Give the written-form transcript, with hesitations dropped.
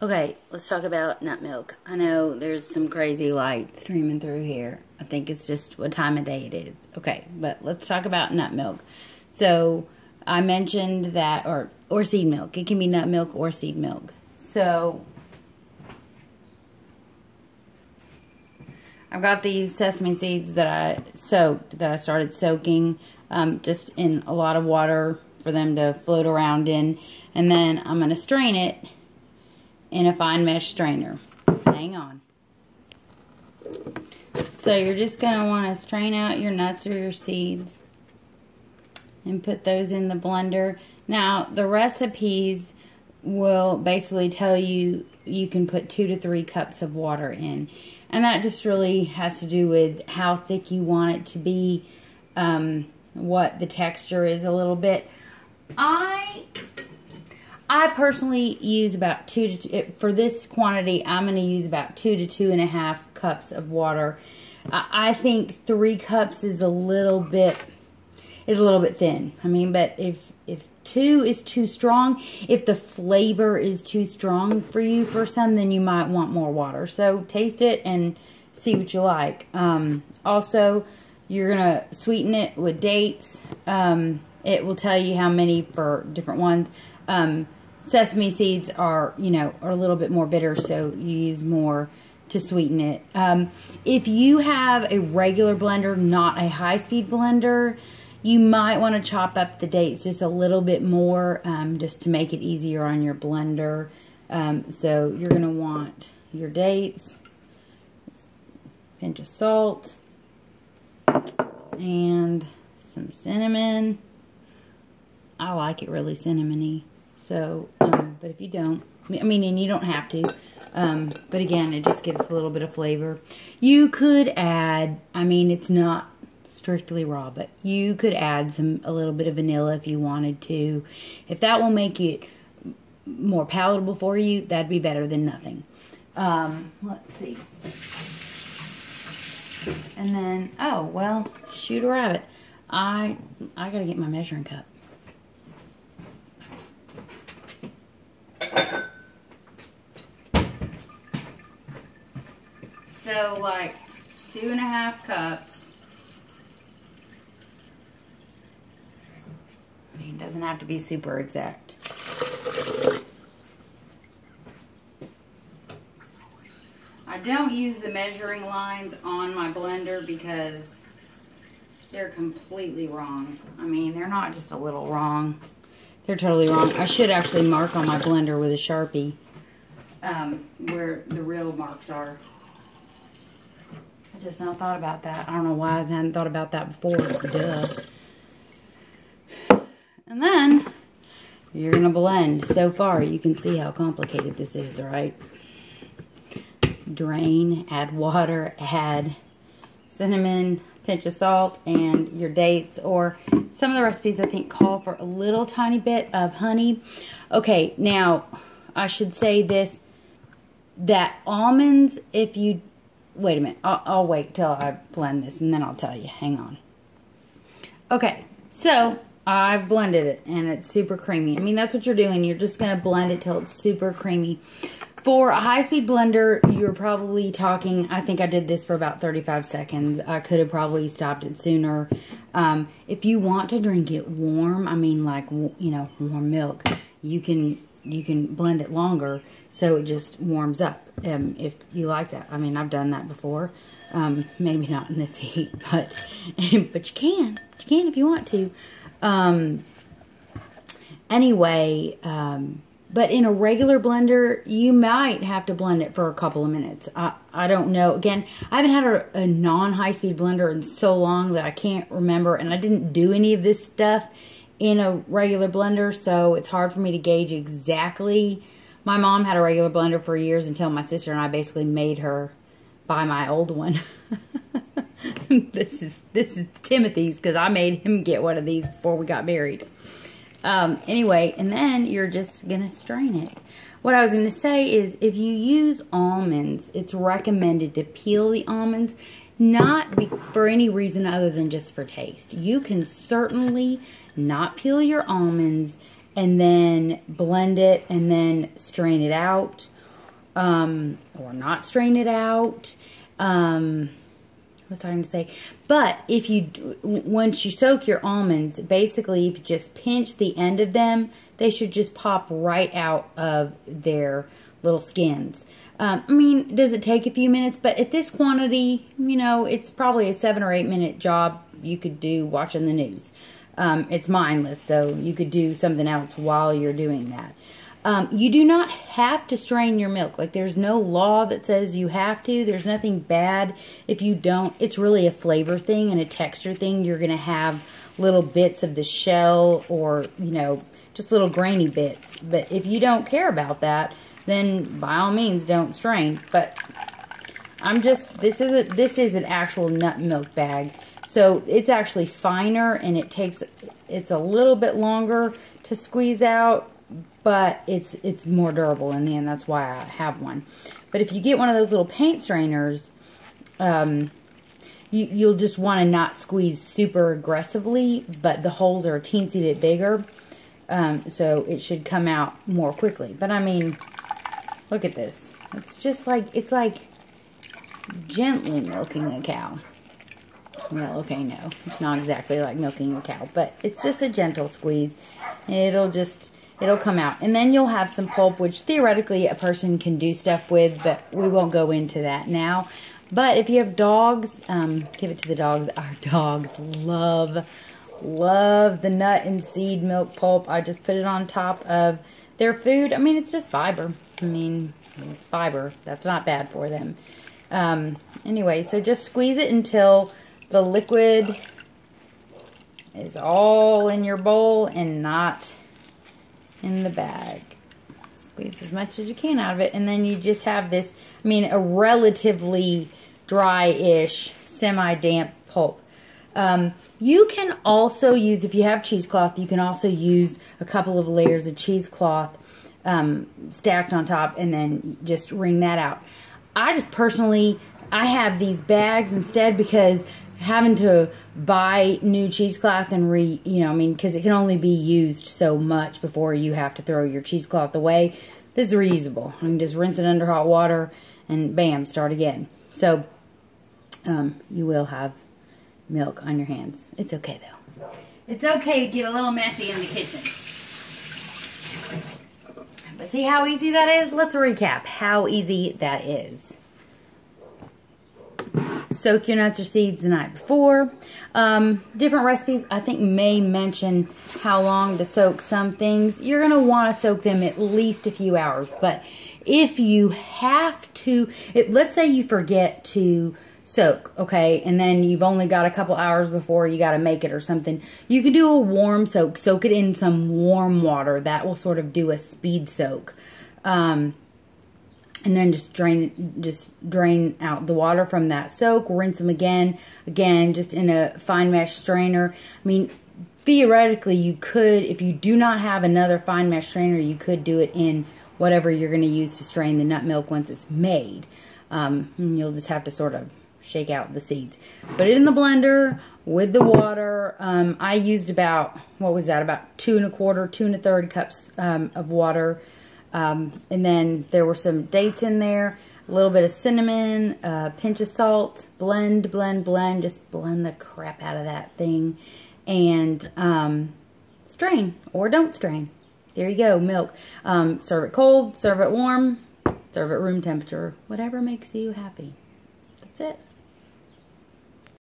Okay, let's talk about nut milk. I know there's some crazy light streaming through here. I think it's just what time of day it is. Okay, but let's talk about nut milk. So, I mentioned that, or seed milk. It can be nut milk or seed milk. So, I've got these sesame seeds that I started soaking just in a lot of water for them to float around in. And then I'm going to strain it in a fine mesh strainer. Hang on. So you're just going to want to strain out your nuts or your seeds and put those in the blender. Now, the recipes will basically tell you you can put 2 to 3 cups of water in. And that just really has to do with how thick you want it to be, what the texture is a little bit. I personally use about for this quantity, I'm going to use about 2 to 2.5 cups of water. I think 3 cups is a little bit thin. I mean, but if 2 is too strong, if the flavor is too strong for you for some, then you might want more water. So taste it and see what you like. Also, you're going to sweeten it with dates. It will tell you how many for different ones. Sesame seeds are a little bit more bitter, so you use more to sweeten it. If you have a regular blender, not a high-speed blender, you might want to chop up the dates just a little bit more, just to make it easier on your blender. So you're going to want your dates, pinch of salt, and some cinnamon. I like it really cinnamony. So, but if you don't, and you don't have to, but again, it just gives a little bit of flavor. You could add, it's not strictly raw, but you could add a little bit of vanilla if you wanted to. If that will make it more palatable for you, that'd be better than nothing. Let's see. And then, oh, well, shoot a rabbit. I gotta get my measuring cup. So, like, 2.5 cups. It doesn't have to be super exact. I don't use the measuring lines on my blender because they're completely wrong. They're not just a little wrong. They're totally wrong. I should actually mark on my blender with a Sharpie where the real marks are. I just not thought about that. I don't know why I hadn't thought about that before. Duh. And then you're going to blend. So far, you can see how complicated this is, right? Drain, add water, add cinnamon, pinch of salt, and your dates. Or some of the recipes, I think, call for a little tiny bit of honey. Okay, now, I should say this, that almonds, if you... Wait a minute. I'll wait till I blend this, and then I'll tell you. Hang on. Okay, so I've blended it, and it's super creamy. That's what you're doing. You're just going to blend it till it's super creamy. For a high-speed blender, you're probably talking, I think I did this for about 35 seconds. I could have probably stopped it sooner. If you want to drink it warm, warm milk, you can blend it longer so it just warms up, if you like that. I've done that before. Maybe not in this heat, but you can. You can if you want to. Anyway, but in a regular blender, you might have to blend it for a couple of minutes. I don't know. Again, I haven't had a non-high-speed blender in so long that I can't remember, and I didn't do any of this stuff in a regular blender, so it's hard for me to gauge exactly. My mom had a regular blender for years until my sister and I basically made her buy my old one. This is Timothy's because I made him get one of these before we got married. Anyway, and then you're just gonna strain it. What I was gonna say is, if you use almonds, it's recommended to peel the almonds, not for any reason other than just for taste. You can certainly not peel your almonds and then blend it and then strain it out. or not strain it out. What's I going to say? But if you, once you soak your almonds, basically if you just pinch the end of them, they should just pop right out of their little skins. I mean, does it take a few minutes? But at this quantity, you know, it's probably a 7 or 8 minute job you could do watching the news. It's mindless, so you could do something else while you're doing that. You do not have to strain your milk. Like, there's no law that says you have to. There's nothing bad if you don't. It's really a flavor thing and a texture thing. You're going to have little bits of the shell or, you know, just little grainy bits. But if you don't care about that, then by all means don't strain. But I'm just, this is an actual nut milk bag. So it's actually finer and it's a little bit longer to squeeze out, but it's more durable in the end. That's why I have one. But if you get one of those little paint strainers, you'll just want to not squeeze super aggressively, but the holes are a teensy bit bigger, so it should come out more quickly. But I mean, look at this. It's just like, it's like gently milking a cow. Well, okay, no, it's not exactly like milking a cow, but it's just a gentle squeeze. It'll come out. And then you'll have some pulp, which theoretically a person can do stuff with, but we won't go into that now. But if you have dogs, give it to the dogs. Our dogs love the nut and seed milk pulp. I just put it on top of their food. I mean, it's just fiber. I mean, it's fiber. That's not bad for them. Anyway, so just squeeze it until the liquid is all in your bowl and not in the bag. Squeeze as much as you can out of it, and then you just have this, I mean, a relatively dry-ish, semi-damp pulp. You can also use, if you have cheesecloth, you can also use a couple of layers of cheesecloth stacked on top and then just wring that out. I just personally, I have these bags instead because having to buy new cheesecloth and you know, I mean, because it can only be used so much before you have to throw your cheesecloth away. This is reusable. I can just rinse it under hot water and bam, start again. So, you will have milk on your hands. It's okay though. It's okay to get a little messy in the kitchen. But see how easy that is? Let's recap how easy that is. Soak your nuts or seeds the night before. Different recipes, I think, may mention how long to soak some things. You're going to want to soak them at least a few hours. But if you have to, let's say you forget to soak, okay, and then you've only got a couple hours before you got to make it or something, you can do a warm soak. Soak it in some warm water. That will sort of do a speed soak. And then just drain out the water from that soak. Rinse them again, just in a fine mesh strainer. I mean, theoretically, you could, if you do not have another fine mesh strainer, you could do it in whatever you're going to use to strain the nut milk once it's made. And you'll just have to sort of shake out the seeds. Put it in the blender with the water. I used about, what was that, about 2 1/4, 2 1/3 cups of water. And then there were some dates in there, a little bit of cinnamon, a pinch of salt, blend, just blend the crap out of that thing, and strain, or don't strain. There you go, milk. Serve it cold, serve it warm, serve it room temperature, whatever makes you happy. That's it.